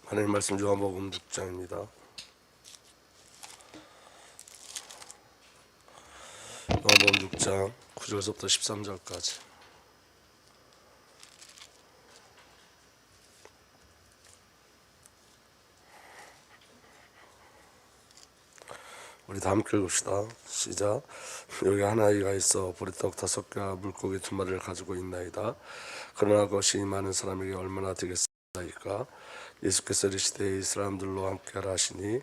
하나님 말씀 요한복음 6장입니다. 요한복음 6장 9절부터 13절까지. 우리 다 함께 읽읍시다. 시작. 여기 한 아이가 있어 보리떡 5개와 물고기 2마리를 가지고 있나이다. 그러나 그것이 많은 사람에게 얼마나 되겠사이까. 예수께서 이르시되 이 사람들로 함께하라 하시니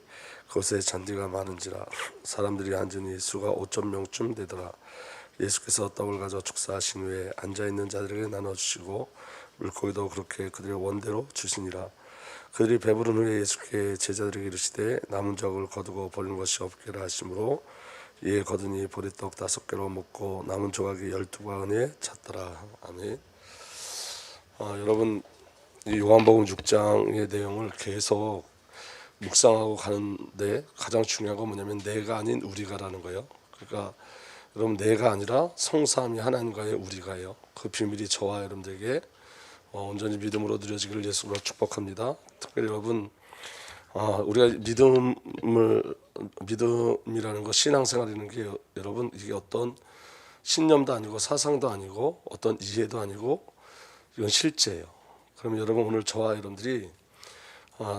그곳에 잔디가 많은지라 사람들이 앉으니 수가 5,000명쯤 되더라. 예수께서 떡을 가져 축사하신 후에 앉아있는 자들에게 나눠주시고 물고기도 그렇게 그들의 원대로 주시니라. 그들이 배부른 후에 예수께 제자들에게 이르시되 남은 적을 거두고 버리는 것이 없게라 하시므로 이에 거두니 보리떡 5개로 먹고 남은 조각이 12바구니에 찼더라. 아멘. 여러분, 이 요한복음 6장의 내용을 계속 묵상하고 가는데 가장 중요한 건 뭐냐면 내가 아닌 우리가라는 거예요. 그러니까 여러분, 내가 아니라 성삼위 하나님과의 우리가요. 그 비밀이 저와 여러분들에게 온전히 믿음으로 누려지기를 예수로 축복합니다. 특별히 여러분, 우리가 믿음이라는 것, 신앙생활이라는 게 여러분 이게 어떤 신념도 아니고 사상도 아니고 어떤 이해도 아니고 이건 실제예요. 그럼 여러분, 오늘 저와 여러분들이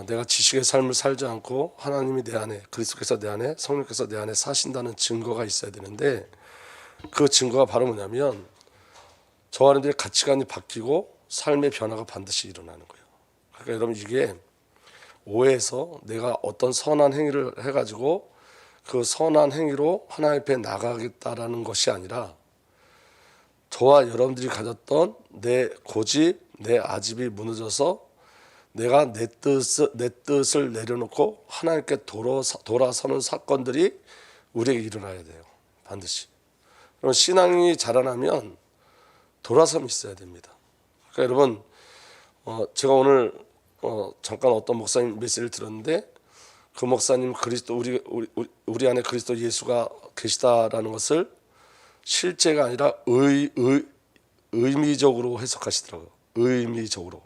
내가 지식의 삶을 살지 않고 하나님이 내 안에, 그리스도께서 내 안에, 성령께서 내 안에 사신다는 증거가 있어야 되는데 그 증거가 바로 뭐냐면 저와 여러분들의 가치관이 바뀌고 삶의 변화가 반드시 일어나는 거예요. 그러니까 여러분, 이게 오해해서 내가 어떤 선한 행위를 해가지고 그 선한 행위로 하나님 앞에 나가겠다라는 것이 아니라 저와 여러분들이 가졌던 내 고집, 내 아집이 무너져서 내가 내 뜻을 내려놓고 하나님께 돌아서는 사건들이 우리에게 일어나야 돼요. 반드시. 그럼 신앙이 자라나면 돌아섬이 있어야 됩니다. 그러니까 여러분, 제가 오늘 잠깐 어떤 목사님 메시지를 들었는데 그 목사님 그리스도 우리 안에 그리스도 예수가 계시다라는 것을 실제가 아니라 의미적으로 해석하시더라고요. 의미적으로.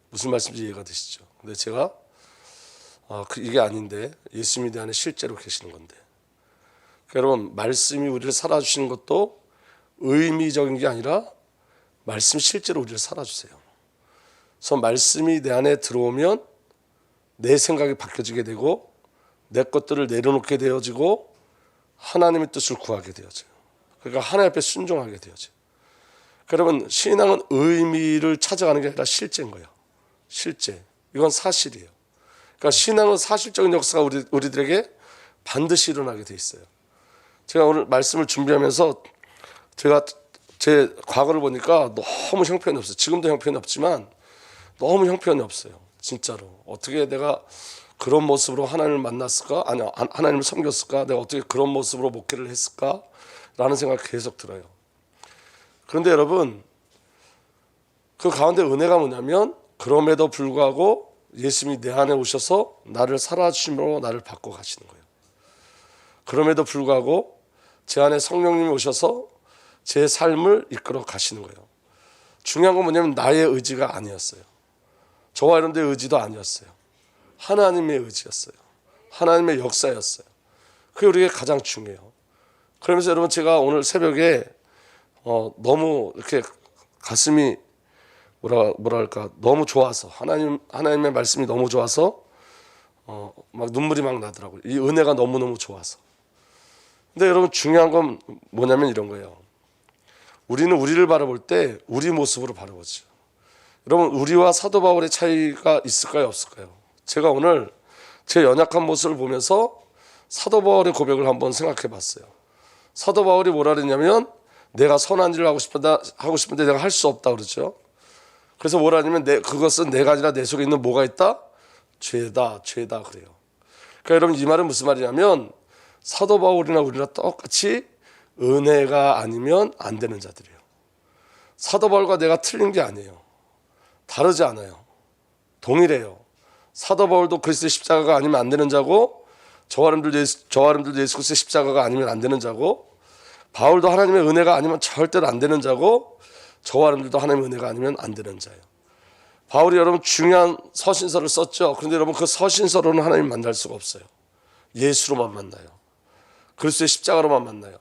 무슨 말씀인지 이해가 되시죠? 근데 제가 이게 아닌데 예수님이 내 안에 실제로 계시는 건데. 그러니까 여러분, 말씀이 우리를 살아주시는 것도 의미적인 게 아니라 말씀이 실제로 우리를 살아주세요. 그래서 말씀이 내 안에 들어오면 내 생각이 바뀌어지게 되고 내 것들을 내려놓게 되어지고 하나님의 뜻을 구하게 되어져요. 그러니까 하나님 앞에 순종하게 되어져요. 여러분, 신앙은 의미를 찾아가는 게 아니라 실제인 거예요. 실제. 이건 사실이에요. 그러니까 신앙은 사실적인 역사가 우리들에게 반드시 일어나게 돼 있어요. 제가 오늘 말씀을 준비하면서 제가 제 과거를 보니까 너무 형편이 없어요. 지금도 형편이 없지만 너무 형편이 없어요. 진짜로. 어떻게 내가 그런 모습으로 하나님을 만났을까? 아니, 하나님을 섬겼을까? 내가 어떻게 그런 모습으로 목회를 했을까? 라는 생각이 계속 들어요. 그런데 여러분, 그 가운데 은혜가 뭐냐면 그럼에도 불구하고 예수님이 내 안에 오셔서 나를 살아주심으로 나를 바꿔 가시는 거예요. 그럼에도 불구하고 제 안에 성령님이 오셔서 제 삶을 이끌어 가시는 거예요. 중요한 건 뭐냐면 나의 의지가 아니었어요. 저와 여러분들의 의지도 아니었어요. 하나님의 의지였어요. 하나님의 역사였어요. 그게 우리에게 가장 중요해요. 그러면서 여러분, 제가 오늘 새벽에 너무 이렇게 가슴이 뭐랄까 너무 좋아서 하나님의 말씀이 너무 좋아서 막 눈물이 막 나더라고요. 이 은혜가 너무너무 좋아서. 근데 여러분, 중요한 건 뭐냐면 이런 거예요. 우리는 우리를 바라볼 때 우리 모습으로 바라보죠. 여러분, 우리와 사도 바울의 차이가 있을까요, 없을까요? 제가 오늘 제 연약한 모습을 보면서 사도 바울의 고백을 한번 생각해 봤어요. 사도 바울이 뭐라 그랬냐면 내가 선한 일을 하고 싶은데 내가 할 수 없다 그러죠. 그래서 뭐라 하냐면 그것은 내가 아니라 내 속에 있는 뭐가 있다? 죄다 그래요. 그러니까 여러분, 이 말은 무슨 말이냐면 사도 바울이나 우리나 똑같이 은혜가 아니면 안 되는 자들이에요. 사도 바울과 내가 틀린 게 아니에요. 다르지 않아요. 동일해요. 사도 바울도 그리스도의 십자가가 아니면 안 되는 자고 저와 여러분들도 예수 그리스도의 십자가가 아니면 안 되는 자고 바울도 하나님의 은혜가 아니면 절대로 안 되는 자고 저와 여러분들도 하나님의 은혜가 아니면 안 되는 자예요. 바울이 여러분 중요한 서신서를 썼죠. 그런데 여러분 그 서신서로는 하나님 만날 수가 없어요. 예수로만 만나요. 그리스도의 십자가로만 만나요.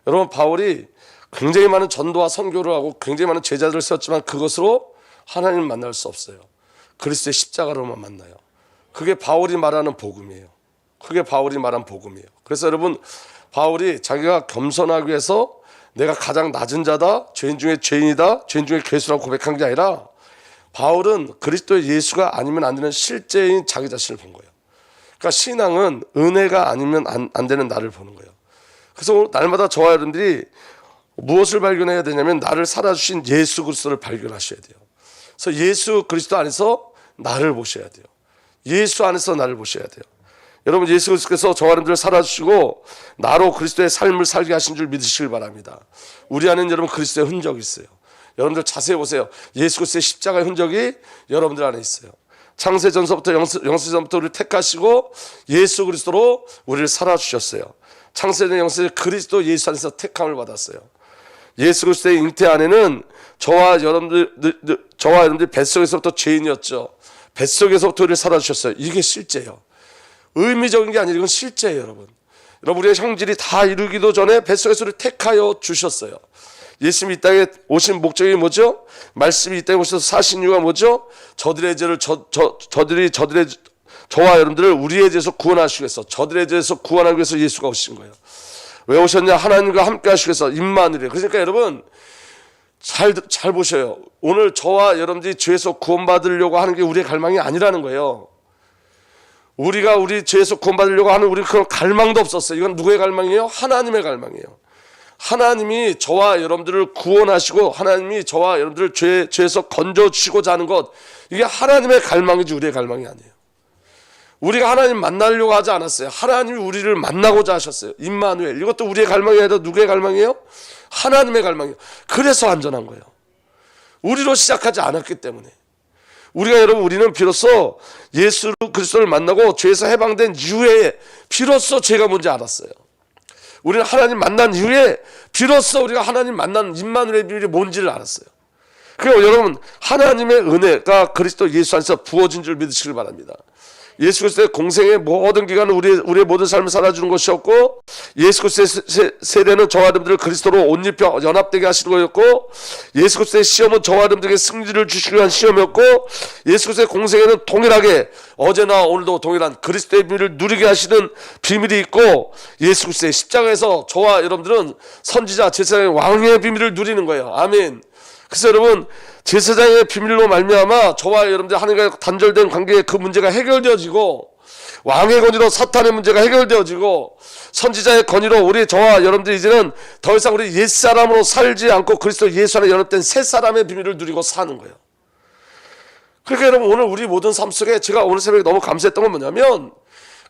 여러분 바울이 굉장히 많은 전도와 선교를 하고 굉장히 많은 제자들을 세웠지만 그것으로 하나님을 만날 수 없어요. 그리스도의 십자가로만 만나요. 그게 바울이 말하는 복음이에요. 그게 바울이 말한 복음이에요. 그래서 여러분 바울이 자기가 겸손하기 위해서 내가 가장 낮은 자다, 죄인 중에 죄인이다, 죄인 중에 괴수라고 고백한 게 아니라 바울은 그리스도의 예수가 아니면 안 되는 실제인 자기 자신을 본 거예요. 그러니까 신앙은 은혜가 아니면 안 되는 나를 보는 거예요. 그래서 날마다 저와 여러분들이 무엇을 발견해야 되냐면 나를 살아주신 예수 그리스도를 발견하셔야 돼요. 그래서 예수 그리스도 안에서 나를 보셔야 돼요. 예수 안에서 나를 보셔야 돼요. 여러분 예수 그리스도께서 저와 여러분들을 살아주시고 나로 그리스도의 삶을 살게 하신 줄 믿으시길 바랍니다. 우리 안에는 여러분 그리스도의 흔적이 있어요. 여러분들 자세히 보세요. 예수 그리스도의 십자가의 흔적이 여러분들 안에 있어요. 창세전서부터 영세전부터 우리를 택하시고 예수 그리스도로 우리를 살아주셨어요. 창세전 영세 그리스도 예수 안에서 택함을 받았어요. 예수 그리스도의 잉태 안에는 저와 여러분들 뱃속에서부터 죄인이었죠. 뱃속에서부터 우리를 살아주셨어요. 이게 실제예요. 의미적인 게 아니라 이건 실제예요. 여러분 우리의 형질이 다 이루기도 전에 뱃속에서 우리를 택하여 주셨어요. 예수님이 이 땅에 오신 목적이 뭐죠? 말씀이 이 땅에 오셔서 사신 이유가 뭐죠? 저와 여러분들을 우리의 죄에서 구원하시기 위해서, 저들의 죄에서 구원하기 위해서 예수가 오신 거예요. 왜 오셨냐? 하나님과 함께 하시기 위해서. 임마누엘. 그러니까 여러분 잘 보셔요. 오늘 저와 여러분들이 죄에서 구원받으려고 하는 게 우리의 갈망이 아니라는 거예요. 우리가 우리 죄에서 구원받으려고 하는 우리 그런 갈망도 없었어요. 이건 누구의 갈망이에요? 하나님의 갈망이에요. 하나님이 저와 여러분들을 구원하시고 하나님이 저와 여러분들을 죄에서 건져주시고자 하는 것, 이게 하나님의 갈망이지 우리의 갈망이 아니에요. 우리가 하나님 만나려고 하지 않았어요. 하나님이 우리를 만나고자 하셨어요. 임마누엘. 이것도 우리의 갈망이 아니라 누구의 갈망이에요? 하나님의 갈망이에요. 그래서 안전한 거예요. 우리로 시작하지 않았기 때문에. 우리는 비로소 예수 그리스도를 만나고 죄에서 해방된 이후에 비로소 죄가 뭔지 알았어요. 우리는 하나님 만난 이후에 비로소 우리가 하나님 만난 임마누엘의 비밀이 뭔지를 알았어요. 그리고 여러분 하나님의 은혜가 그리스도 예수 안에서 부어진 줄 믿으시길 바랍니다. 예수 그리스도의 공생의 모든 기간은 우리의 모든 삶을 살아주는 것이었고, 예수 그리스도의 세대는 저와 여러분들을 그리스도로 옷 입혀 연합되게 하시는 거였고, 예수 그리스도의 시험은 저와 여러분들에게 승리를 주시기 위한 시험이었고, 예수 그리스도의 공생에는 동일하게 어제나 오늘도 동일한 그리스도의 비밀을 누리게 하시는 비밀이 있고, 예수 그리스도의 십자가에서 저와 여러분들은 선지자 제사장의 왕의 비밀을 누리는 거예요. 아멘. 그래서 여러분 제사장의 비밀로 말미암아 저와 여러분들 하나님과 단절된 관계의 그 문제가 해결되어지고, 왕의 권위로 사탄의 문제가 해결되어지고, 선지자의 권위로 저와 여러분들 이제는 더 이상 우리 옛사람으로 살지 않고 그리스도 예수 안에 연합된 새사람의 비밀을 누리고 사는 거예요. 그러니까 여러분 오늘 우리 모든 삶 속에 제가 오늘 새벽에 너무 감사했던 건 뭐냐면,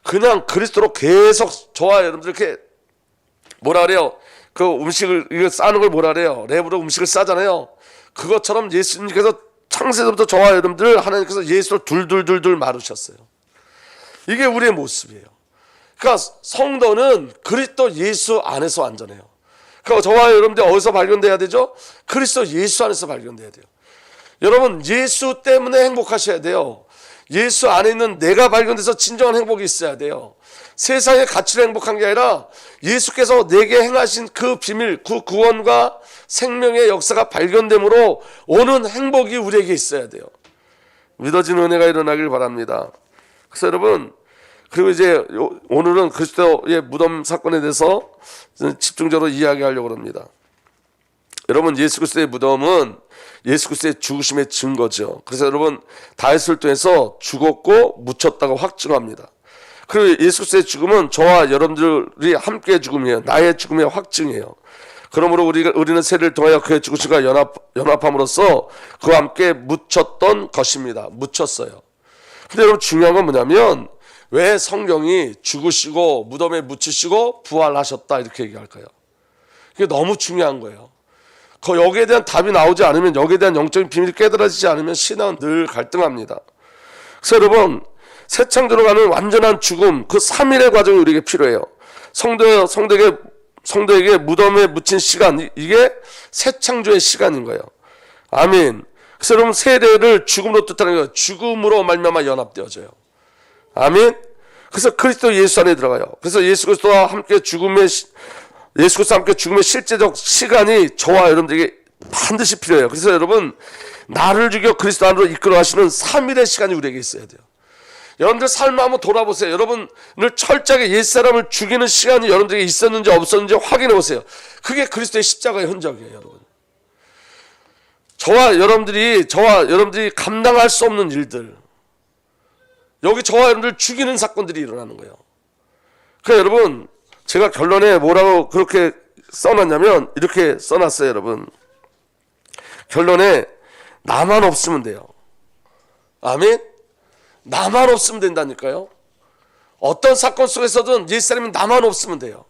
그냥 그리스도로 계속 저와 여러분들 이렇게 뭐라 그래요? 그 음식을 이거 싸는 걸 뭐라 그래요? 랩으로 음식을 싸잖아요. 그것처럼 예수님께서 창세전부터 저와 여러분들 하나님께서 예수를 둘 마르셨어요. 이게 우리의 모습이에요. 그러니까 성도는 그리스도 예수 안에서 안전해요. 그러니까 저와 여러분들 어디서 발견돼야 되죠? 그리스도 예수 안에서 발견돼야 돼요. 여러분 예수 때문에 행복하셔야 돼요. 예수 안에 있는 내가 발견돼서 진정한 행복이 있어야 돼요. 세상의 가치로 행복한 게 아니라 예수께서 내게 행하신 그 비밀, 그 구원과 생명의 역사가 발견됨으로 오는 행복이 우리에게 있어야 돼요. 믿어지는 은혜가 일어나길 바랍니다. 그래서 여러분, 그리고 이제 오늘은 그리스도의 무덤 사건에 대해서 집중적으로 이야기하려고 합니다. 여러분 예수 그리스도의 무덤은 예수 그리스도의 죽으심의 증거죠. 그래서 여러분 다윗을 통해서 죽었고 묻혔다고 확증합니다. 그리고 예수 그리스도의 죽음은 저와 여러분들이 함께 죽음이에요. 나의 죽음의 확증이에요. 그러므로 우리는 세례를 통하여 그의 죽으심과 연합함으로써 그와 함께 묻혔던 것입니다. 묻혔어요. 근데 여러분 중요한 건 뭐냐면, 왜 성경이 죽으시고 무덤에 묻히시고 부활하셨다 이렇게 얘기할까요? 이게 너무 중요한 거예요. 여기에 대한 답이 나오지 않으면, 여기에 대한 영적인 비밀이 깨달아지지 않으면 신앙은 늘 갈등합니다. 그래서 여러분 새 창조로 가는 완전한 죽음, 그 3일의 과정이 우리에게 필요해요. 성도에게 무덤에 묻힌 시간, 이게 새 창조의 시간인 거예요. 아멘. 그래서 여러분 세례를 죽음으로 뜻하는 거예요. 죽음으로 말미암아 연합되어져요. 아멘. 그래서 그리스도 예수 안에 들어가요. 그래서 예수 그리스도와 함께 죽음의 실제적 시간이 저와 여러분들에게 반드시 필요해요. 그래서 여러분 나를 죽여 그리스도 안으로 이끌어 가시는 3일의 시간이 우리에게 있어야 돼요. 여러분들 삶을 한번 돌아보세요. 여러분을 철저하게 옛사람을 죽이는 시간이 여러분들에게 있었는지 없었는지 확인해 보세요. 그게 그리스도의 십자가의 흔적이에요. 여러분, 저와 여러분들이 감당할 수 없는 일들, 여기 저와 여러분들 죽이는 사건들이 일어나는 거예요. 그러니까 여러분, 제가 결론에 뭐라고 그렇게 써놨냐면 이렇게 써놨어요. 여러분, 결론에 나만 없으면 돼요. 아멘. 나만 없으면 된다니까요. 어떤 사건 속에서든 옛사람이 나만 없으면 돼요.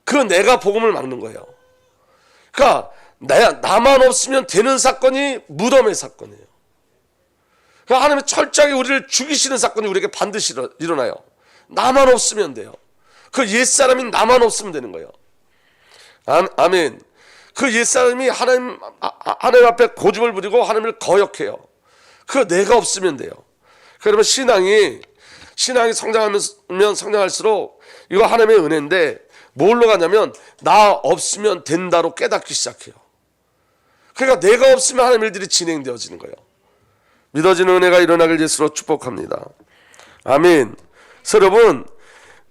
그 내가 복음을 막는 거예요. 그러니까 나만 없으면 되는 사건이 무덤의 사건이에요. 그러니까 하나님이 철저하게 우리를 죽이시는 사건이 우리에게 반드시 일어나요. 나만 없으면 돼요. 그 옛사람이 나만 없으면 되는 거예요. 아멘. 그 옛사람이 하나님 앞에 고집을 부리고 하나님을 거역해요. 그 내가 없으면 돼요. 그러면 신앙이 성장하면 성장할수록 이거 하나님의 은혜인데 뭘로 가냐면 나 없으면 된다로 깨닫기 시작해요. 그러니까 내가 없으면 하나님의 일들이 진행되어지는 거예요. 믿어지는 은혜가 일어나길 예수로 축복합니다. 아멘. 그래서 여러분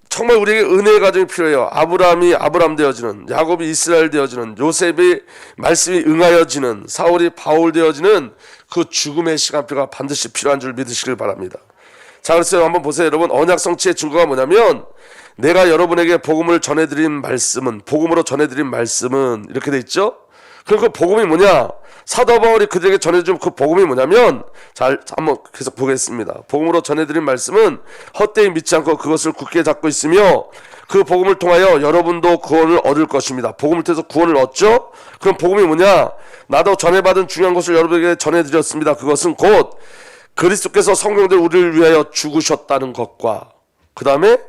정말 우리에게 은혜의 과정이 필요해요. 아브라함이 아브람 되어지는, 야곱이 이스라엘 되어지는, 요셉이 말씀이 응하여지는, 사울이 바울 되어지는 그 죽음의 시간표가 반드시 필요한 줄 믿으시길 바랍니다. 자, 그래서 한번 보세요. 여러분, 언약 성취의 증거가 뭐냐면 내가 여러분에게 복음으로 전해드린 말씀은 이렇게 돼 있죠. 그럼 그 복음이 뭐냐? 사도 바울이 그들에게 전해준 그 복음이 뭐냐면, 자, 한번 계속 보겠습니다. 복음으로 전해드린 말씀은 헛되이 믿지 않고 그것을 굳게 잡고 있으며 그 복음을 통하여 여러분도 구원을 얻을 것입니다. 복음을 통해서 구원을 얻죠? 그럼 복음이 뭐냐? 나도 전해받은 중요한 것을 여러분에게 전해드렸습니다. 그것은 곧 그리스도께서 성령들 우리를 위하여 죽으셨다는 것과 그 다음에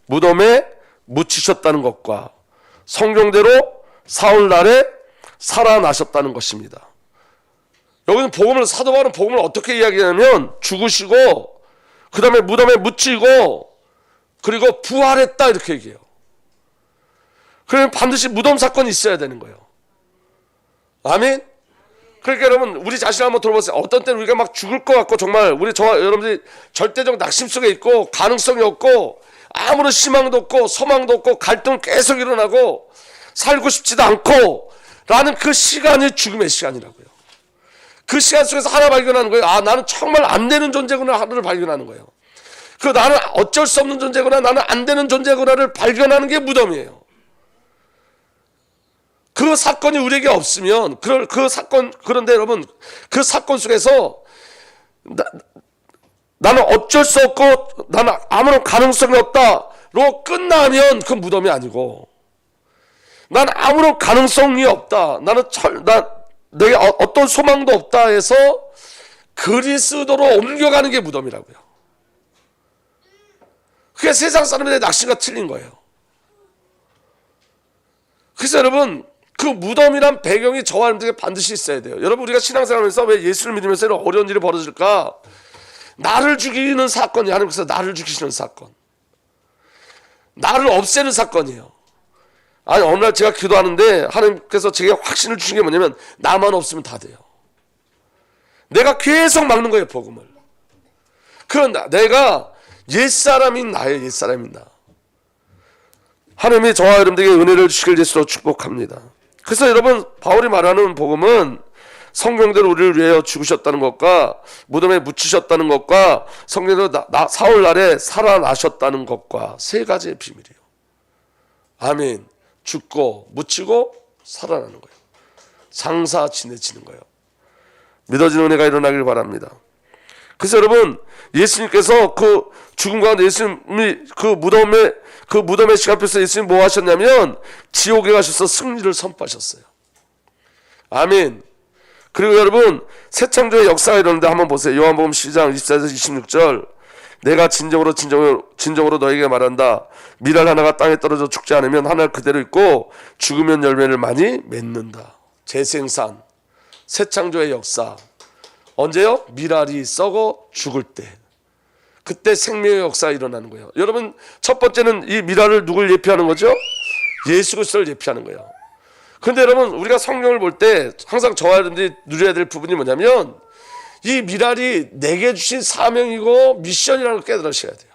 무덤에 묻히셨다는 것과 성경대로 사흘날에 살아나셨다는 것입니다. 여기는 사도 바울은 복음을 어떻게 이야기하냐면 죽으시고 그 다음에 무덤에 묻히고 그리고 부활했다 이렇게 얘기해요. 그러면 반드시 무덤 사건이 있어야 되는 거예요. 아멘. 그러니까 여러분 우리 자신을 한번 돌아보세요. 어떤 때는 우리가 막 죽을 것 같고 정말 저와 여러분들이 절대적 낙심 속에 있고 가능성이 없고 아무런 희망도 없고 소망도 없고 갈등 계속 일어나고 살고 싶지도 않고 라는 그 시간이 죽음의 시간이라고요. 그 시간 속에서 하나 발견하는 거예요. 아, 나는 정말 안 되는 존재구나 하나를 발견하는 거예요. 그 나는 어쩔 수 없는 존재구나, 나는 안 되는 존재구나를 발견하는 게 무덤이에요. 그 사건이 우리에게 없으면 그런데 여러분 그 사건 속에서 나는 어쩔 수 없고 나는 아무런 가능성이 없다로 끝나면 그 무덤이 아니고, 난 아무런 가능성이 없다, 내게 어떤 소망도 없다 해서 그리스도로 옮겨가는 게 무덤이라고요. 그게 세상 사람들의 낙심과 틀린 거예요. 그래서 여러분 그 무덤이란 배경이 저와 여러분들에게 반드시 있어야 돼요. 여러분 우리가 신앙생활하면서 왜 예수를 믿으면서 이런 어려운 일이 벌어질까? 나를 죽이는 사건이 하나님께서 나를 죽이시는 사건, 나를 없애는 사건이에요. 아니 어느 날 제가 기도하는데 하나님께서 제게 확신을 주신 게 뭐냐면 나만 없으면 다 돼요. 내가 계속 막는 거예요 복음을. 그런 내가 옛사람인 나예요. 옛사람인 나. 하나님이 저와 여러분들에게 은혜를 주시길 예수로 축복합니다. 그래서 여러분 바울이 말하는 복음은 성경대로 우리를 위하여 죽으셨다는 것과 무덤에 묻히셨다는 것과 성경대로 사흘날에 살아나셨다는 것과 세 가지의 비밀이에요. 아멘. 죽고 묻히고 살아나는 거예요. 장사 지내치는 거예요. 믿어지는 은혜가 일어나길 바랍니다. 그래서 여러분 예수님께서 그 죽음 가운데 예수님이 그 무덤의 시간표에서 예수님이 뭐 하셨냐면 지옥에 가셔서 승리를 선포하셨어요. 아멘. 그리고 여러분 새 창조의 역사가 일어나는데 한번 보세요. 요한복음 12장 24에서 26절. 내가 진정으로 너에게 말한다. 밀알 하나가 땅에 떨어져 죽지 않으면 하늘 그대로 있고 죽으면 열매를 많이 맺는다. 재생산, 새 창조의 역사. 언제요? 미랄이 썩어 죽을 때. 그때 생명의 역사가 일어나는 거예요. 여러분, 첫 번째는 이 미랄을 누굴 예표하는 거죠? 예수 그리스도를 예표하는 거예요. 그런데 여러분, 우리가 성경을 볼 때 항상 저와 여러분들이 누려야 될 부분이 뭐냐면 이 미랄이 내게 주신 사명이고 미션이라는 걸 깨달으셔야 돼요.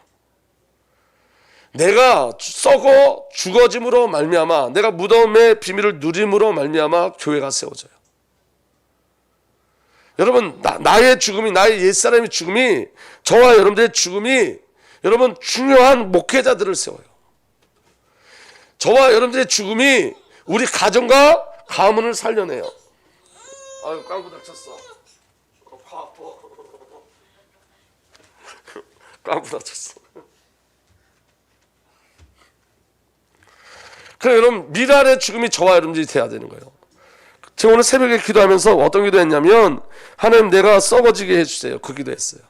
내가 썩어 죽어짐으로 말미암아, 내가 무덤의 비밀을 누림으로 말미암아 교회가 세워져요. 여러분, 나의 죽음이, 나의 옛사람의 죽음이, 저와 여러분들의 죽음이 여러분 중요한 목회자들을 세워요. 저와 여러분들의 죽음이 우리 가정과 가문을 살려내요. 아유, 깡부 다쳤어. 파 아파. 깡부 다쳤어. 그래, 여러분, 미랄의 죽음이 저와 여러분들이 돼야 되는 거예요. 제가 오늘 새벽에 기도하면서 어떤 기도했냐면, 하나님, 내가 썩어지게 해주세요. 그 기도했어요.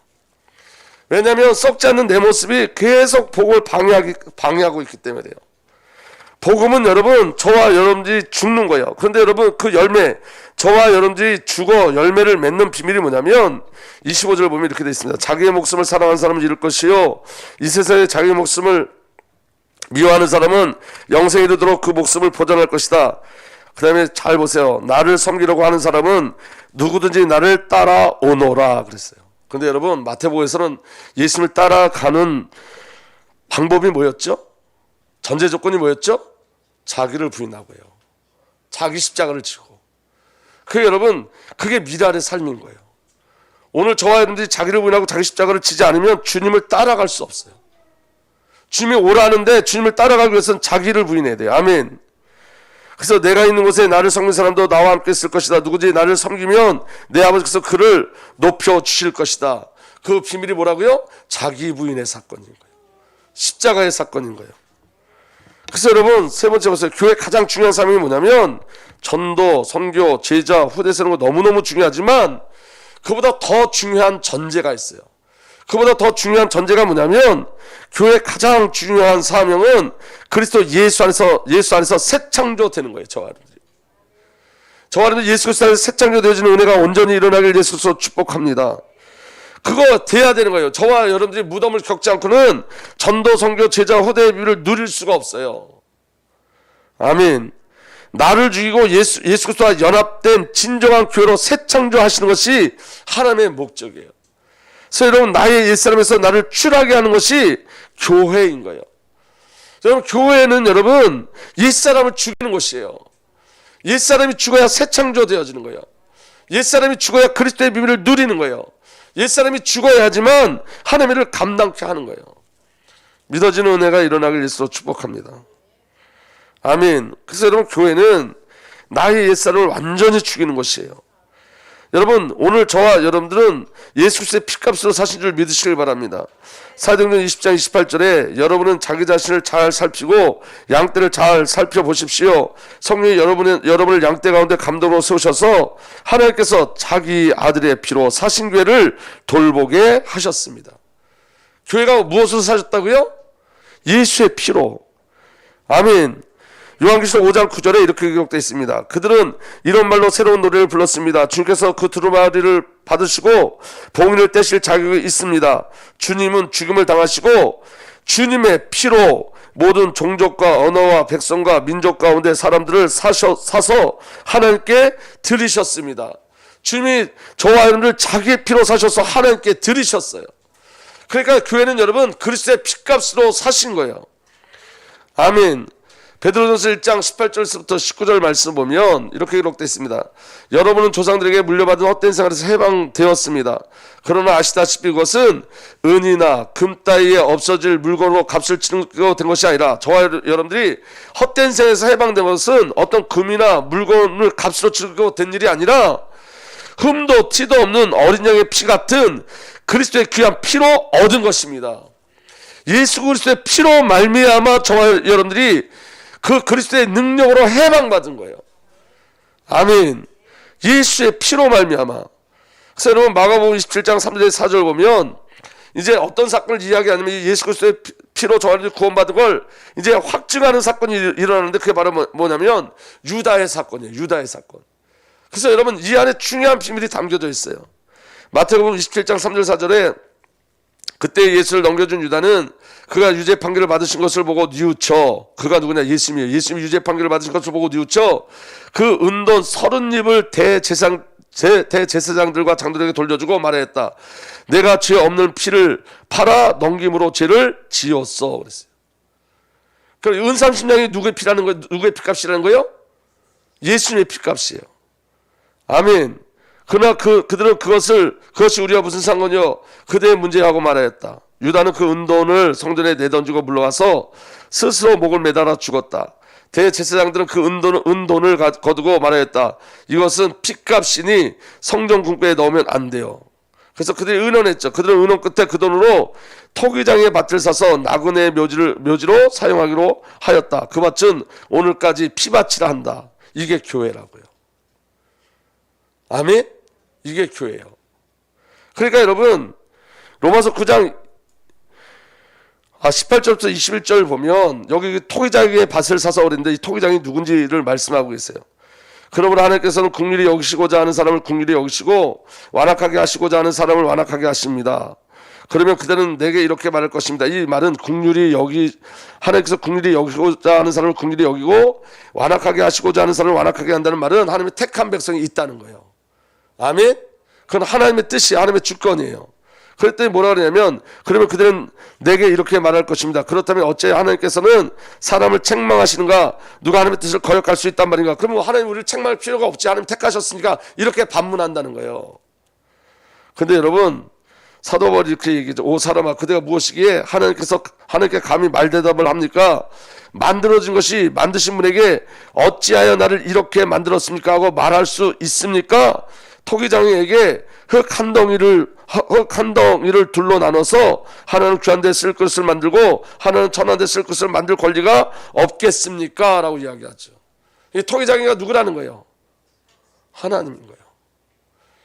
왜냐하면 썩지 않는 내 모습이 계속 복을 방해하고 있기 때문에 돼요. 복음은 여러분, 저와 여러분들이 죽는 거예요. 그런데 여러분, 그 열매, 저와 여러분들이 죽어 열매를 맺는 비밀이 뭐냐면 25절 보면 이렇게 되어 있습니다. 자기의 목숨을 사랑하는 사람은 잃을 것이요, 이 세상에 자기의 목숨을 미워하는 사람은 영생에 이르도록 그 목숨을 보존할 것이다. 그 다음에 잘 보세요. 나를 섬기려고 하는 사람은 누구든지 나를 따라오노라 그랬어요. 근데 여러분, 마태복음에서는 예수님을 따라가는 방법이 뭐였죠? 전제 조건이 뭐였죠? 자기를 부인하고요, 자기 십자가를 지고. 그게 여러분, 그게 미랄의 삶인 거예요. 오늘 저와 여러분들이 자기를 부인하고 자기 십자가를 지지 않으면 주님을 따라갈 수 없어요. 주님이 오라는데 주님을 따라가기 위해서는 자기를 부인해야 돼요. 아멘. 그래서 내가 있는 곳에 나를 섬기는 사람도 나와 함께 있을 것이다. 누구든지 나를 섬기면 내 아버지께서 그를 높여주실 것이다. 그 비밀이 뭐라고요? 자기 부인의 사건인 거예요. 십자가의 사건인 거예요. 그래서 여러분, 세 번째 보세요. 교회 가장 중요한 사명이 뭐냐면 전도, 선교, 제자, 후대 세우는 거 너무너무 중요하지만 그보다 더 중요한 전제가 있어요. 그보다 더 중요한 전제가 뭐냐면 교회의 가장 중요한 사명은 그리스도 예수 안에서 새 창조되는 거예요. 저와 여러분들 예수 그리스도 안에서 새 창조되어지는 은혜가 온전히 일어나길 예수 그리스도 축복합니다. 그거 돼야 되는 거예요. 저와 여러분들이 무덤을 겪지 않고는 전도, 선교, 제자, 후대의 비밀을 누릴 수가 없어요. 아멘. 나를 죽이고 예수 그리스도와 연합된 진정한 교회로 새 창조하시는 것이 하나님의 목적이에요. 그래서 여러분, 나의 옛사람에서 나를 출하게 하는 것이 교회인 거예요. 여러분, 교회는 여러분 옛사람을 죽이는 것이에요. 옛사람이 죽어야 새 창조되어지는 거예요. 옛사람이 죽어야 그리스도의 비밀을 누리는 거예요. 옛사람이 죽어야 하지만 하나님의 일을 감당케 하는 거예요. 믿어지는 은혜가 일어나길 예수로 축복합니다. 아멘. 그래서 여러분, 교회는 나의 옛사람을 완전히 죽이는 것이에요. 여러분, 오늘 저와 여러분들은 예수 그리스도의 피값으로 사신 줄 믿으시길 바랍니다. 사도행전 20장 28절에 여러분은 자기 자신을 잘 살피고 양떼를 잘 살펴보십시오. 성령이 여러분을 양떼 가운데 감독으로 세우셔서 하나님께서 자기 아들의 피로 사신 교회를 돌보게 하셨습니다. 교회가 무엇으로 사셨다고요? 예수의 피로. 아멘. 요한계시록 5장 9절에 이렇게 기록되어 있습니다. 그들은 이런 말로 새로운 노래를 불렀습니다. 주님께서 그 두루마리를 받으시고 봉인을 떼실 자격이 있습니다. 주님은 죽임을 당하시고 주님의 피로 모든 종족과 언어와 백성과 민족 가운데 사람들을 사서 하나님께 드리셨습니다. 주님이 저와 여러분들 자기의 피로 사셔서 하나님께 드리셨어요. 그러니까 교회는 여러분 그리스도의 피값으로 사신 거예요. 아멘. 베드로전서 1장 18절부터 19절 말씀 보면 이렇게 기록되어 있습니다. 여러분은 조상들에게 물려받은 헛된 생활에서 해방되었습니다. 그러나 아시다시피 그것은 은이나 금 따위에 없어질 물건으로 값을 치르고 된 것이 아니라, 저와 여러분들이 헛된 생활에서 해방된 것은 어떤 금이나 물건을 값으로 치르고 된 일이 아니라 흠도 티도 없는 어린 양의 피 같은 그리스도의 귀한 피로 얻은 것입니다. 예수 그리스도의 피로 말미암아 저와 여러분들이 그 그리스도의 능력으로 해방받은 거예요. 아멘. 예수의 피로 말미암아. 그래서 여러분, 마가복음 27장 3절 4절 보면 이제 어떤 사건을 이야기하냐면 예수 그리스도의 피로 저희들이 구원받은 걸 이제 확증하는 사건이 일어나는데, 그게 바로 뭐냐면 유다의 사건이에요. 유다의 사건. 그래서 여러분 이 안에 중요한 비밀이 담겨져 있어요. 마태복음 27장 3절 4절에 그때 예수를 넘겨준 유다는 그가 유죄 판결을 받으신 것을 보고 뉘우쳐, 그가 누구냐? 예수님이에요. 예수님이 유죄 판결을 받으신 것을 보고 뉘우쳐 그 은돈 30입을 대제사장들과 장들에게 돌려주고 말하였다. 내가 죄 없는 피를 팔아 넘김으로 죄를 지었어. 그랬어요. 그럼 은 30냥이 누구의 피라는 거예요? 누구의 피값이라는 거예요? 예수님의 피값이에요. 아멘. 그러나 그들은 그것이 우리와 무슨 상관이요? 그대의 문제하고 말하였다. 유다는 그 은돈을 성전에 내던지고 물러가서 스스로 목을 매달아 죽었다. 대제사장들은 그 은돈을 거두고 말하였다. 이것은 피값이니 성전 궁배에 넣으면 안 돼요. 그래서 그들이 의논했죠. 그들은 의논 끝에 그 돈으로 토기장의 밭을 사서 나그네의 묘지로 사용하기로 하였다. 그 밭은 오늘까지 피밭이라 한다. 이게 교회라고요. 아멘? 이게 교회예요. 그러니까 여러분 로마서 9장 18절부터 21절 보면 여기 토기장의 밭을 사서 그랬는데 이 토기장이 누군지를 말씀하고 계세요. 그러므로 하나님께서는 국률이 여기시고자 하는 사람을 국률이 여기시고 완악하게 하시고자 하는 사람을 완악하게 하십니다. 그러면 그들은 내게 이렇게 말할 것입니다. 이 말은 하나님께서 국률이 여기고자 하는 사람을 국률이 여기고 완악하게 하시고자 하는 사람을 완악하게 한다는 말은 하나님의 택한 백성이 있다는 거예요. 아멘? 그건 하나님의 뜻이 하나님의 주권이에요. 그랬더니 뭐라 그러냐면 그러면 그들은 내게 이렇게 말할 것입니다. 그렇다면 어째 하나님께서는 사람을 책망하시는가? 누가 하나님의 뜻을 거역할 수 있단 말인가? 그러면 하나님 우리를 책망할 필요가 없지. 하나님 택하셨으니까 이렇게 반문한다는 거예요. 근데 여러분 사도 바울이 이렇게 얘기하죠. 오 사람아 그대가 무엇이기에 하나님께 감히 말대답을 합니까? 만들어진 것이 만드신 분에게 어찌하여 나를 이렇게 만들었습니까? 하고 말할 수 있습니까? 토기장이에게 흙 한 덩이를 둘로 나눠서 하나는 귀한 데 쓸 것을 만들고 하나는 천한 데 쓸 것을 만들 권리가 없겠습니까? 라고 이야기하죠. 이 토기장이가 누구라는 거예요? 하나님인 거예요.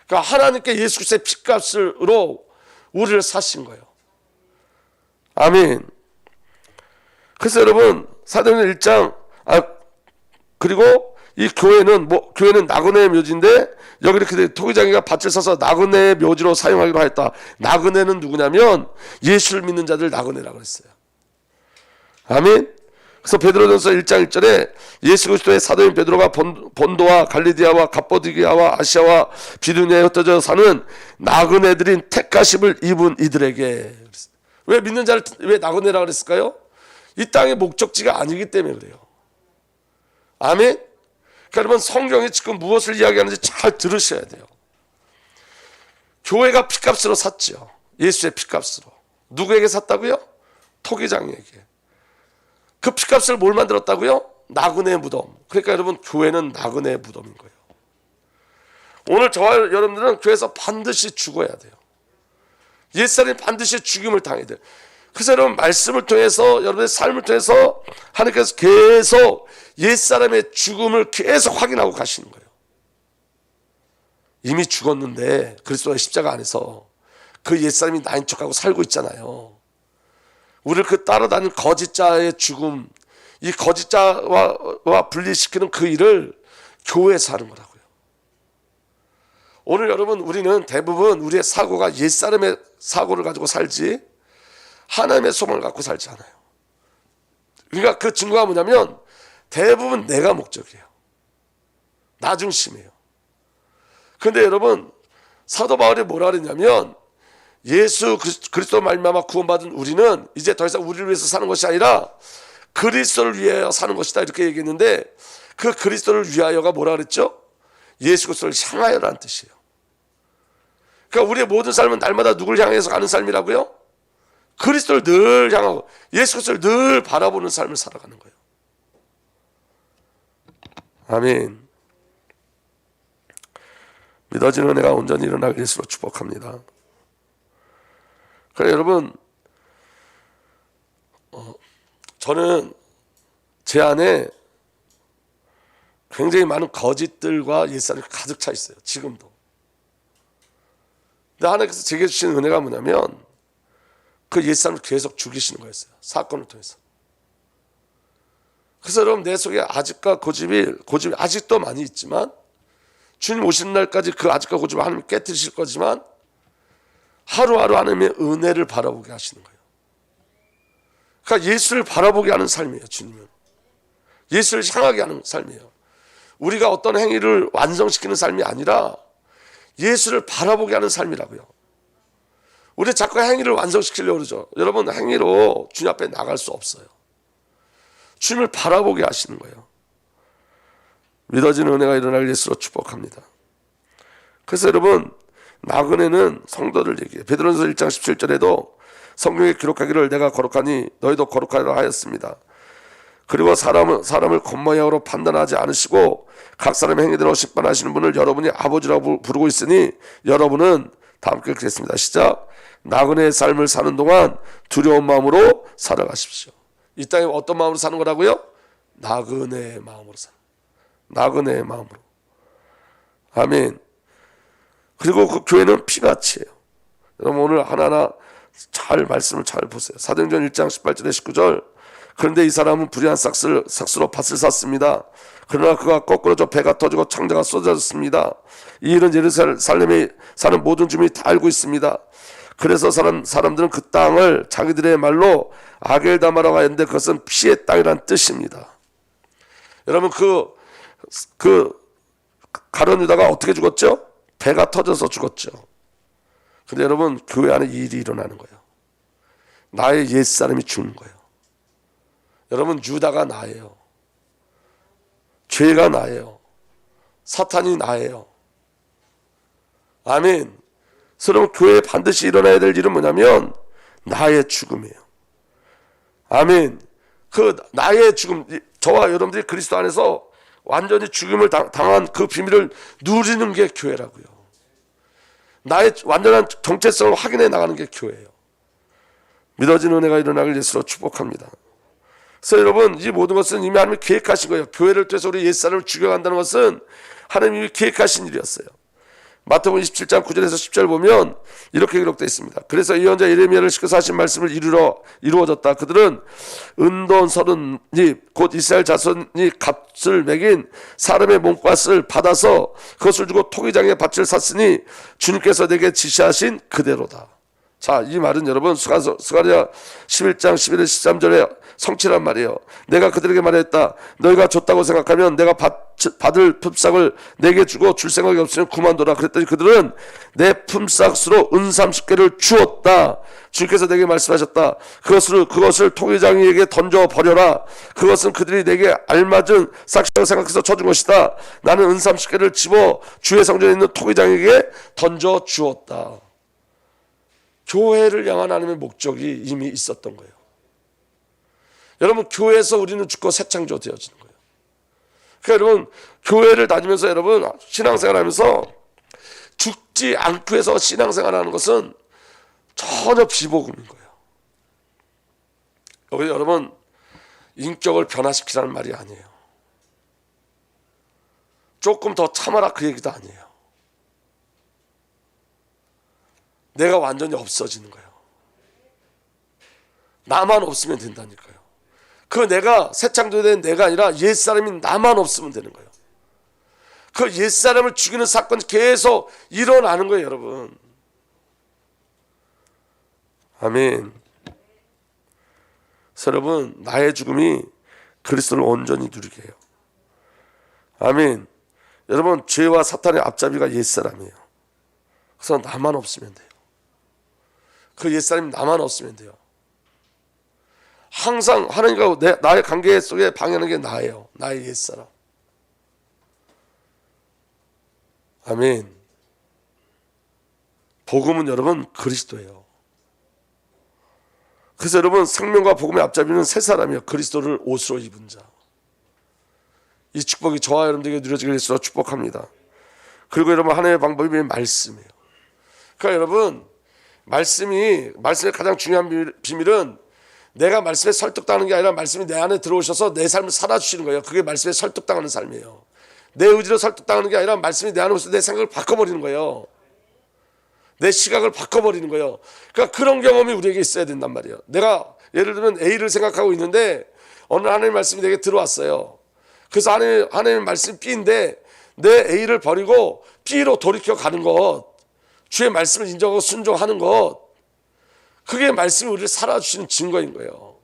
그러니까 하나님께 예수 그리스도의 피값으로 우리를 사신 거예요. 아멘. 그래서 여러분 사도행전 1장 그리고 이 교회는 나그네의 묘지인데 여기 이렇게 토기장이가 밭을 사서 나그네의 묘지로 사용하기로 하였다. 나그네는 누구냐면 예수를 믿는 자들 나그네라고 했어요. 아멘. 그래서 베드로전서 1장 1절에 예수 그리스도의 사도인 베드로가 본도와 갈리디아와 갑보디기아와 아시아와 비두니아에 흩어져 사는 나그네들인 택하심을 입은 이들에게. 왜 믿는 자를 왜 나그네라 그랬을까요? 이 땅의 목적지가 아니기 때문에 그래요. 아멘. 그러니까 여러분 성경이 지금 무엇을 이야기하는지 잘 들으셔야 돼요. 교회가 피값으로 샀죠. 예수의 피값으로. 누구에게 샀다고요? 토기장에게. 그 피값을 뭘 만들었다고요? 나그네 무덤. 그러니까 여러분 교회는 나그네 무덤인 거예요. 오늘 저와 여러분들은 교회에서 반드시 죽어야 돼요. 옛사람이 반드시 죽임을 당해야 돼요. 그래서 여러분 말씀을 통해서 여러분의 삶을 통해서 하나님께서 계속 옛사람의 죽음을 계속 확인하고 가시는 거예요. 이미 죽었는데 그리스도의 십자가 안에서 그 옛사람이 나인 척하고 살고 있잖아요. 우리를 그 따라다니는 거짓자의 죽음, 이 거짓자와 분리시키는 그 일을 교회에서 하는 거라고요. 오늘 여러분 우리는 대부분 우리의 사고가 옛사람의 사고를 가지고 살지 하나님의 소망을 갖고 살지 않아요. 그러니까 그 증거가 뭐냐면 대부분 내가 목적이에요. 나 중심이에요. 그런데 여러분 사도 바울이 뭐라 그랬냐면 예수 그리스도 말미암아 구원받은 우리는 이제 더 이상 우리를 위해서 사는 것이 아니라 그리스도를 위하여 사는 것이다 이렇게 얘기했는데 그 그리스도를 위하여가 뭐라 그랬죠? 예수 그리스도를 향하여라는 뜻이에요. 그러니까 우리의 모든 삶은 날마다 누굴 향해서 가는 삶이라고요? 그리스도를 늘 향하고 예수 그리스도를 늘 바라보는 삶을 살아가는 거예요. 아멘. 믿어지는 은혜가 온전히 일어나게 예수로 축복합니다. 그래 여러분 저는 제 안에 굉장히 많은 거짓들과 옛사람이 가득 차 있어요. 지금도. 근데 하나님께서 제게 주시는 은혜가 뭐냐면 그 옛사람을 계속 죽이시는 거였어요. 사건을 통해서. 그래서 여러분 내 속에 아직과 고집이 아직도 많이 있지만 주님 오시는 날까지 그 아직과 고집을 하나님 깨뜨리실 거지만 하루하루 하나님의 은혜를 바라보게 하시는 거예요. 그러니까 예수를 바라보게 하는 삶이에요. 주님은 예수를 향하게 하는 삶이에요. 우리가 어떤 행위를 완성시키는 삶이 아니라 예수를 바라보게 하는 삶이라고요. 우리 자꾸 행위를 완성시키려고 그러죠. 여러분, 행위로 주님 앞에 나갈 수 없어요. 주님을 바라보게 하시는 거예요. 믿어지는 은혜가 일어날 예수로 축복합니다. 그래서 여러분, 나그네는 성도를 얘기해요. 베드로전서 1장 17절에도 성경에 기록하기를 내가 거룩하니 너희도 거룩하리라 하였습니다. 그리고 사람을 겉모양으로 판단하지 않으시고 각 사람의 행위대로 심판하시는 분을 여러분이 아버지라고 부르고 있으니 여러분은 다 함께 그랬습니다. 시작. 나그네의 삶을 사는 동안 두려운 마음으로 살아가십시오. 이 땅에 어떤 마음으로 사는 거라고요? 나그네의 마음으로 사는, 나그네의 마음으로. 아멘. 그리고 그 교회는 피같이예요. 여러분, 오늘 하나하나 잘 말씀을 잘 보세요. 사도행전 1장 18절에 19절. 그런데 이 사람은 불의한 삭스로 밭을 샀습니다. 그러나 그가 거꾸로져 배가 터지고 창자가 쏟아졌습니다. 이 일은 예루살렘에 사는 모든 주민이 다 알고 있습니다. 그래서 사람들은 그 땅을 자기들의 말로 아겔다마라고 하는데 그것은 피의 땅이란 뜻입니다. 여러분, 그 가룟 유다가 어떻게 죽었죠? 배가 터져서 죽었죠. 근데 여러분, 교회 안에 이 일이 일어나는 거예요. 나의 옛사람이 죽는 거예요. 여러분, 유다가 나예요. 죄가 나예요. 사탄이 나예요. 아멘. 그럼 교회에 반드시 일어나야 될 일은 뭐냐면 나의 죽음이에요. 아멘. 그 나의 죽음, 저와 여러분들이 그리스도 안에서 완전히 죽음을 당한 그 비밀을 누리는 게 교회라고요. 나의 완전한 정체성을 확인해 나가는 게 교회예요. 믿어지는 은혜가 일어나길 예수로 축복합니다. 그래서 여러분, 이 모든 것은 이미 하나님이 계획하신 거예요. 교회를 통해서 우리 옛사람을 죽여간다는 것은 하나님이 계획하신 일이었어요. 마태복음 27장 9절에서 10절 보면 이렇게 기록되어 있습니다. 그래서 예언자 예레미야를 시켜서 하신 말씀을 이루어졌다. 그들은 은돈 30립 곧 이스라엘 자손이 값을 매긴 사람의 몸값을 받아서 그것을 주고 토기장에 밭을 샀으니 주님께서 내게 지시하신 그대로다. 자, 이 말은 여러분 스가랴 11장 11절 13절에 성취란 말이에요. 내가 그들에게 말했다. 너희가 줬다고 생각하면 내가 받을 품삯을 내게 주고 줄 생각이 없으면 그만둬라. 그랬더니 그들은 내 품삯으로 은 30개를 주었다. 주께서 내게 말씀하셨다. 그것을 토기장이에게 던져버려라. 그것은 그들이 내게 알맞은 싹시라고 생각해서 쳐준 것이다. 나는 은 30개를 집어 주의 성전에 있는 토기장에게 던져주었다. 교회를 향한 하나님의 목적이 이미 있었던 거예요. 여러분, 교회에서 우리는 죽고 새 창조 되어지는 거예요. 그러니까 여러분, 교회를 다니면서 여러분 신앙생활 하면서 죽지 않고 해서 신앙생활 하는 것은 전혀 비복음인 거예요. 여러분, 인격을 변화시키라는 말이 아니에요. 조금 더 참아라 그 얘기도 아니에요. 내가 완전히 없어지는 거예요. 나만 없으면 된다니까요. 그 내가 새 창조된 내가 아니라 옛사람인 나만 없으면 되는 거예요. 그 옛사람을 죽이는 사건이 계속 일어나는 거예요, 여러분. 아멘. 그래서 여러분, 나의 죽음이 그리스도를 온전히 누리게 해요. 아멘. 여러분, 죄와 사탄의 앞잡이가 옛사람이에요. 그래서 나만 없으면 돼요. 그 옛사람이 나만 없으면 돼요. 항상 하나님과 나의 관계 속에 방해하는 게 나예요. 나의 옛사람. 아멘. 복음은 여러분 그리스도예요. 그래서 여러분, 생명과 복음의 앞잡이는 새 사람이에요. 그리스도를 옷으로 입은 자. 이 축복이 저와 여러분들에게 누려지길 위해서 축복합니다. 그리고 여러분, 하나님의 방법이 말씀이에요. 그러니까 여러분, 말씀의 가장 중요한 비밀은 내가 말씀에 설득당하는 게 아니라 말씀이 내 안에 들어오셔서 내 삶을 살아주시는 거예요. 그게 말씀에 설득당하는 삶이에요. 내 의지로 설득당하는 게 아니라 말씀이 내 안에 오셔서 내 생각을 바꿔버리는 거예요. 내 시각을 바꿔버리는 거예요. 그러니까 그런 경험이 우리에게 있어야 된단 말이에요. 내가 예를 들면 A를 생각하고 있는데 어느 하나님의 말씀이 내게 들어왔어요. 그래서 하나님의 말씀이 B인데 내 A를 버리고 B로 돌이켜 가는 것, 주의 말씀을 인정하고 순종하는 것, 그게 말씀이 우리를 살아주시는 증거인 거예요.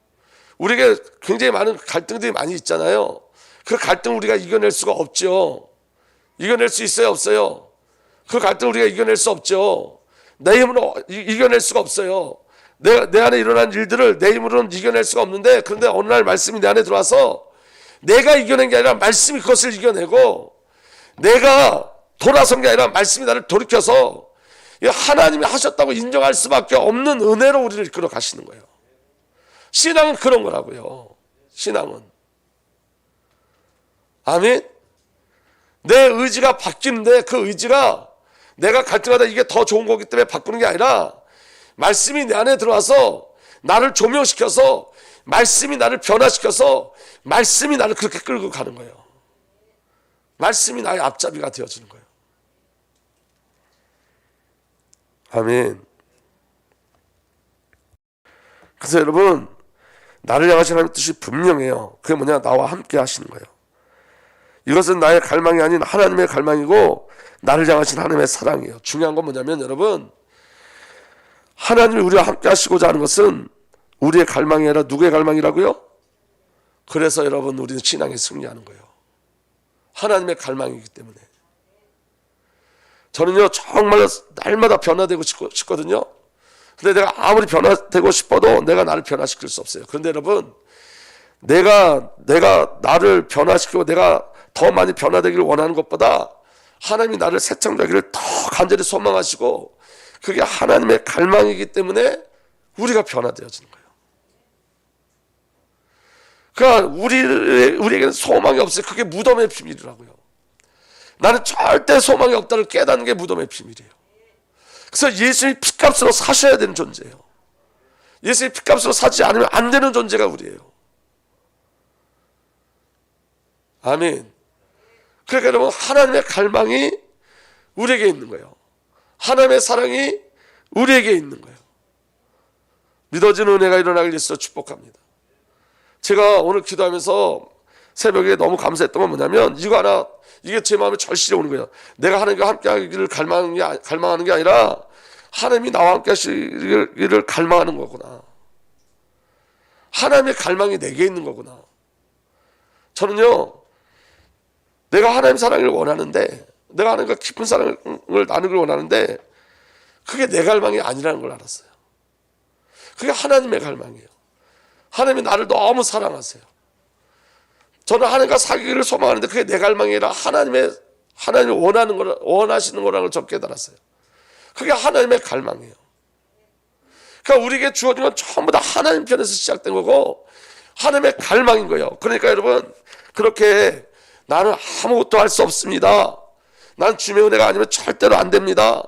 우리에게 굉장히 많은 갈등들이 많이 있잖아요. 그 갈등 우리가 이겨낼 수가 없죠. 이겨낼 수 있어요, 없어요? 그 갈등 우리가 이겨낼 수 없죠. 내 힘으로 이겨낼 수가 없어요. 내 안에 일어난 일들을 내 힘으로는 이겨낼 수가 없는데, 그런데 어느 날 말씀이 내 안에 들어와서 내가 이겨낸 게 아니라 말씀이 그것을 이겨내고, 내가 돌아선 게 아니라 말씀이 나를 돌이켜서 하나님이 하셨다고 인정할 수밖에 없는 은혜로 우리를 이끌어 가시는 거예요. 신앙은 그런 거라고요. 신앙은. 아멘. 내 의지가 바뀌는데 그 의지가 내가 갈등하다 이게 더 좋은 거기 때문에 바꾸는 게 아니라 말씀이 내 안에 들어와서 나를 조명시켜서 말씀이 나를 변화시켜서 말씀이 나를 그렇게 끌고 가는 거예요. 말씀이 나의 앞잡이가 되어주는 거예요. 아멘. 그래서 여러분, 나를 향하신 하나님의 뜻이 분명해요. 그게 뭐냐? 나와 함께 하시는 거예요. 이것은 나의 갈망이 아닌 하나님의 갈망이고 나를 향하신 하나님의 사랑이에요. 중요한 건 뭐냐면 여러분, 하나님이 우리와 함께 하시고자 하는 것은 우리의 갈망이 아니라 누구의 갈망이라고요? 그래서 여러분, 우리는 신앙에 승리하는 거예요. 하나님의 갈망이기 때문에. 저는요 정말 날마다 변화되고 싶거든요. 근데 내가 아무리 변화되고 싶어도 내가 나를 변화시킬 수 없어요. 그런데 여러분, 내가 나를 변화시키고 내가 더 많이 변화되기를 원하는 것보다 하나님이 나를 새 창조하기를 더 간절히 소망하시고, 그게 하나님의 갈망이기 때문에 우리가 변화되어지는 거예요. 그러니까 우리에게는 소망이 없어요. 그게 무덤의 비밀이라고요. 나는 절대 소망이 없다를 깨닫는 게 무덤의 비밀이에요. 그래서 예수님이 피값으로 사셔야 되는 존재예요. 예수님이 피값으로 사지 않으면 안 되는 존재가 우리예요. 아멘. 그러니까 여러분, 하나님의 갈망이 우리에게 있는 거예요. 하나님의 사랑이 우리에게 있는 거예요. 믿어지는 은혜가 일어나길 예수로 축복합니다. 제가 오늘 기도하면서 새벽에 너무 감사했던 건 뭐냐면 이게 제 마음에 절실히 오는 거예요. 내가 하나님과 함께 하기를 갈망하는 게 아니라 하나님이 나와 함께 하시기를 갈망하는 거구나. 하나님의 갈망이 내게 있는 거구나. 저는요, 내가 하나님 사랑을 원하는데, 내가 하나님과 깊은 사랑을 나누길 원하는데 그게 내 갈망이 아니라는 걸 알았어요. 그게 하나님의 갈망이에요. 하나님이 나를 너무 사랑하세요. 저는 하나님과 사귀기를 소망하는데 그게 내 갈망이 아니라 하나님이 원하시는 거라는 걸 저 깨달았어요. 그게 하나님의 갈망이에요. 그러니까 우리에게 주어진 건 전부 다 하나님 편에서 시작된 거고 하나님의 갈망인 거예요. 그러니까 여러분, 그렇게 나는 아무것도 할 수 없습니다, 나는 주님의 은혜가 아니면 절대로 안 됩니다,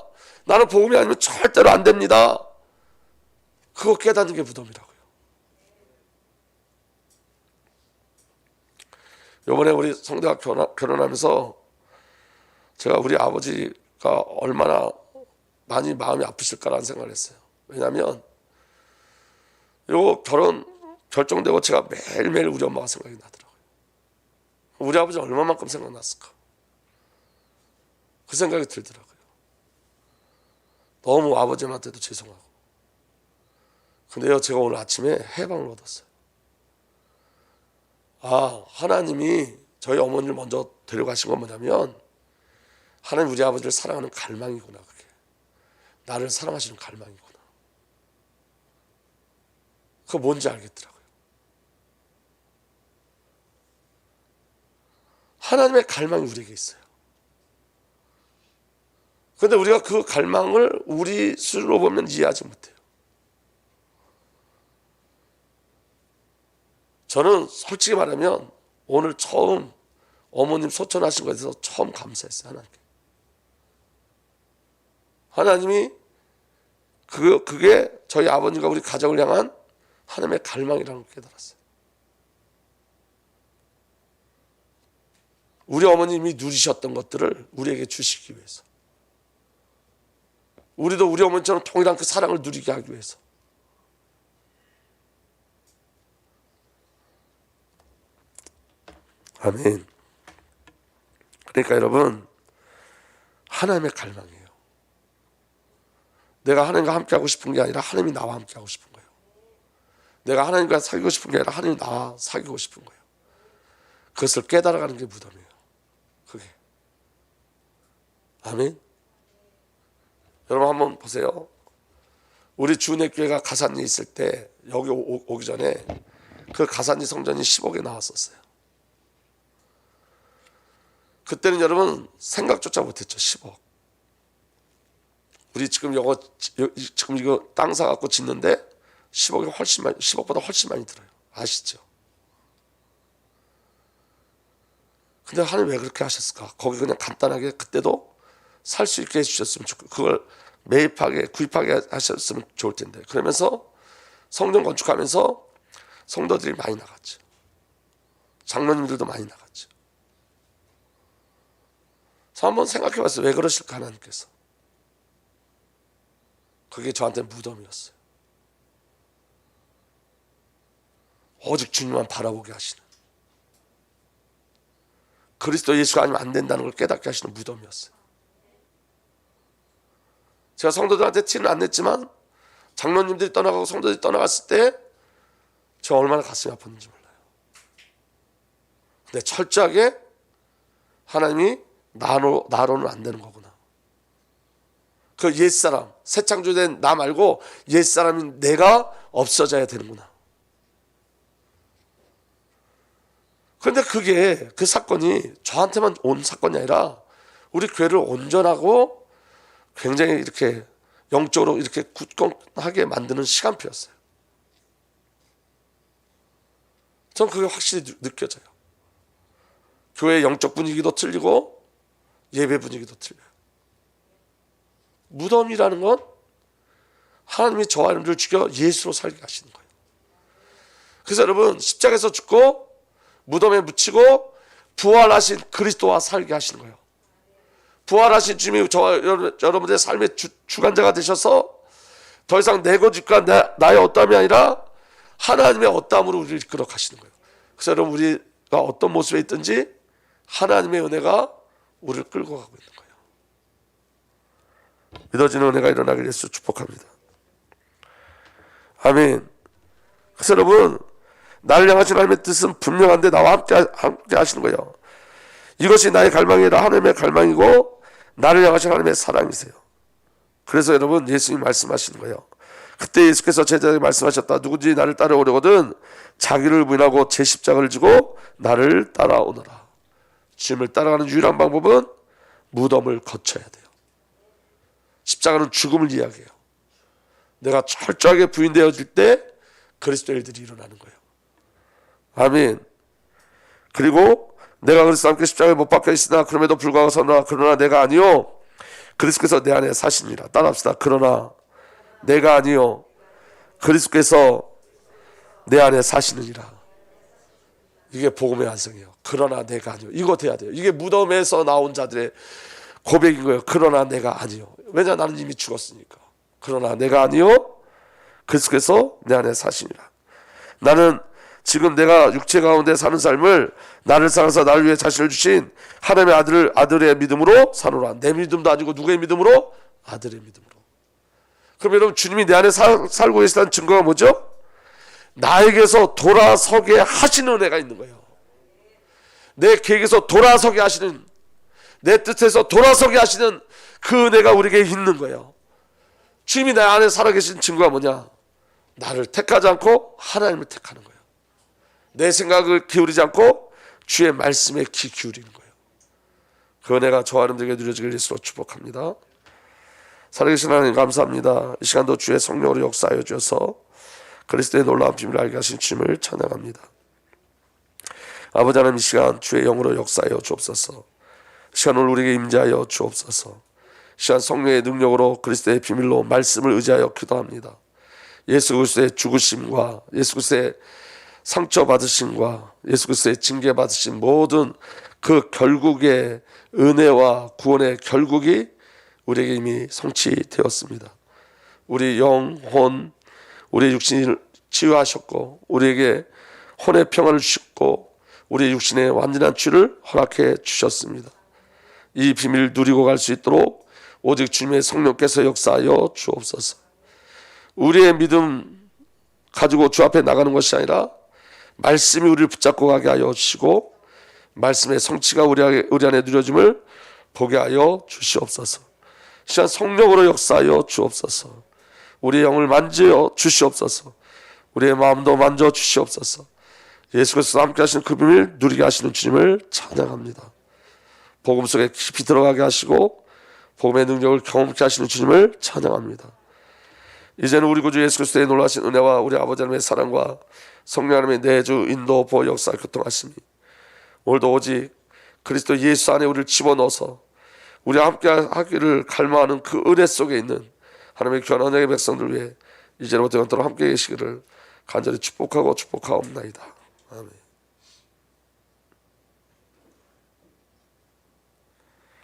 나는 복음이 아니면 절대로 안 됩니다, 그거 깨닫는 게 무덤이라고요. 이번에 우리 성대가 결혼하면서 제가 우리 아버지가 얼마나 많이 마음이 아프실까라는 생각을 했어요. 왜냐하면 요 결혼 결정되고 제가 매일매일 우리 엄마가 생각이 나더라고요. 우리 아버지 얼마만큼 생각났을까, 그 생각이 들더라고요. 너무 아버지한테도 죄송하고. 근데요, 제가 오늘 아침에 해방을 얻었어요. 하나님이 저희 어머니를 먼저 데려가신 건 뭐냐면 하나님 우리 아버지를 사랑하는 갈망이구나. 그게 나를 사랑하시는 갈망이구나. 그거 뭔지 알겠더라고요. 하나님의 갈망이 우리에게 있어요. 그런데 우리가 그 갈망을 우리 수로 보면 이해하지 못해요. 저는 솔직히 말하면 오늘 처음 어머님 소천하신 것에 대해서 처음 감사했어요. 하나님께. 하나님이 그게 저희 아버님과 우리 가정을 향한 하나님의 갈망이라는 걸 깨달았어요. 우리 어머님이 누리셨던 것들을 우리에게 주시기 위해서, 우리도 우리 어머니처럼 동일한 그 사랑을 누리게 하기 위해서. 아멘. 그러니까 여러분, 하나님의 갈망이에요. 내가 하나님과 함께 하고 싶은 게 아니라 하나님이 나와 함께 하고 싶은 거예요. 내가 하나님과 사귀고 싶은 게 아니라 하나님이 나와 사귀고 싶은 거예요. 그것을 깨달아가는 게 무덤이에요. 그게. 아멘. 여러분 한번 보세요. 우리 주내교회가 가산리 있을 때 여기 오기 전에 그 가산리 성전이 10억에 나왔었어요. 그때는 여러분 생각조차 못했죠. 10억. 우리 지금 이거 땅 사갖고 짓는데 10억이 훨씬 많이, 10억보다 훨씬 많이 들어요. 아시죠? 근데 하나님 왜 그렇게 하셨을까? 거기 그냥 간단하게 그때도 살 수 있게 해주셨으면 좋고, 그걸 구입하게 하셨으면 좋을 텐데. 그러면서 성전 건축하면서 성도들이 많이 나갔죠. 장로님들도 많이 나갔죠. 그래서 한번 생각해봤어요. 왜 그러실까 하나님께서. 그게 저한테 무덤이었어요. 오직 주님만 바라보게 하시는, 그리스도 예수가 아니면 안 된다는 걸 깨닫게 하시는 무덤이었어요. 제가 성도들한테 티는 안 냈지만 장로님들이 떠나가고 성도들이 떠나갔을 때 제가 얼마나 가슴이 아팠는지 몰라요. 근데 철저하게 하나님이 나로는 안 되는 거구나. 그 옛사람, 새 창조된 나 말고 옛사람인 내가 없어져야 되는구나. 그런데 그 사건이 저한테만 온 사건이 아니라 우리 교회를 온전하고 굉장히 이렇게 영적으로 이렇게 굳건하게 만드는 시간표였어요. 전 그게 확실히 느껴져요. 교회의 영적 분위기도 틀리고 예배 분위기도 틀려요. 무덤이라는 건 하나님이 저와 여러분들을 죽여 예수로 살게 하시는 거예요. 그래서 여러분, 십자가에서 죽고 무덤에 묻히고 부활하신 그리스도와 살게 하시는 거예요. 부활하신 주님이 저와 여러분들의 삶의 주관자가 되셔서 더 이상 내 고집과 나의 어떠함이 아니라 하나님의 어떠함으로 우리를 이끌어 가시는 거예요. 그래서 여러분, 우리가 어떤 모습에 있든지 하나님의 은혜가 우리를 끌고 가고 있는 거예요. 믿어지는 은혜가 일어나길 예수 축복합니다. 아멘. 그래서 여러분, 나를 향하신 하나님의 뜻은 분명한데 나와 함께 하시는 거예요. 이것이 나의 갈망이라 하나님의 갈망이고 나를 향하신 하나님의 사랑이세요. 그래서 여러분, 예수님이 말씀하시는 거예요. 그때 예수께서 제자에게 말씀하셨다. 누구든지 나를 따라오려거든 자기를 부인하고 제 십자가를 지고 나를 따라오너라. 주님을 따라가는 유일한 방법은 무덤을 거쳐야 돼요. 십자가는 죽음을 이야기해요. 내가 철저하게 부인되어질 때 그리스도의 일들이 일어나는 거예요. 아멘. 그리고 내가 그리스도와 함께 십자가에 못 박혀 있으나 그럼에도 불구하고 서노라. 그러나 내가 아니요 그리스도께서 내 안에 사시니라. 따라합시다. 그러나 내가 아니요 그리스도께서 내 안에 사시느니라. 이게 복음의 완성이에요. 그러나 내가 아니요. 이거 돼야 돼요. 이게 무덤에서 나온 자들의 고백인 거예요. 그러나 내가 아니요. 왜냐, 나는 이미 죽었으니까. 그러나 내가 아니요 그리스도께서 내 안에 사시니라. 나는 지금 내가 육체 가운데 사는 삶을 나를 사랑하사 나를 위해 자신을 주신 하나님의 아들의 믿음으로 사노라. 내 믿음도 아니고 누구의 믿음으로? 아들의 믿음으로. 그럼 여러분, 주님이 내 안에 살고 계시다는 증거가 뭐죠? 나에게서 돌아서게 하시는 은혜가 있는 거예요. 내 계획에서 돌아서게 하시는, 내 뜻에서 돌아서게 하시는 그 은혜가 우리에게 있는 거예요. 주님이 내 안에 살아계신 증거가 뭐냐? 나를 택하지 않고 하나님을 택하는 거예요. 내 생각을 기울이지 않고 주의 말씀에 귀 기울이는 거예요. 그 은혜가 저와 여러분들에게 누려지길 예수로 축복합니다. 살아계신 하나님 감사합니다. 이 시간도 주의 성령으로 역사하여 주셔서 그리스도의 놀라운 비밀을 알게 하신 주님을 찬양합니다. 아버지 하나님, 이 시간 주의 영으로 역사하여 주옵소서. 이 시간 오늘 우리에게 임재하여 주옵소서. 이 시간 성령의 능력으로 그리스도의 비밀로 말씀을 의지하여 기도합니다. 예수 그리스도의 죽으심과 예수 그리스도의 상처받으심과 예수 그리스도의 징계받으신 모든 그 결국의 은혜와 구원의 결국이 우리에게 이미 성취되었습니다. 우리 영혼, 우리 육신을 치유하셨고 우리에게 혼의 평안을 주셨고 우리 육신의 완전한 치유를 허락해 주셨습니다. 이 비밀을 누리고 갈 수 있도록 오직 주님의 성령께서 역사하여 주옵소서. 우리의 믿음 가지고 주 앞에 나가는 것이 아니라 말씀이 우리를 붙잡고 가게 하여 주시고 말씀의 성취가 우리 안에 누려짐을 보게 하여 주시옵소서. 시간 성령으로 역사하여 주옵소서. 우리의 영을 만져 주시옵소서. 우리의 마음도 만져 주시옵소서. 예수 그리스도 함께 하시는 그 비밀 누리게 하시는 주님을 찬양합니다. 복음 속에 깊이 들어가게 하시고 복음의 능력을 경험케 하시는 주님을 찬양합니다. 이제는 우리 구주 예수 그리스도의 놀라신 은혜와 우리 아버지 하나님의 사랑과 성령 하나님의 내주 인도 보호 역사 교통하심이 오늘도 오직 그리스도 예수 안에 우리를 집어넣어서 우리와 함께 하기를 갈망하는 그 은혜 속에 있는 하나님의 귀한 언약의 백성들 위해 이제부터 영원토록 함께 계시기를 간절히 축복하고 축복하옵나이다. 아멘.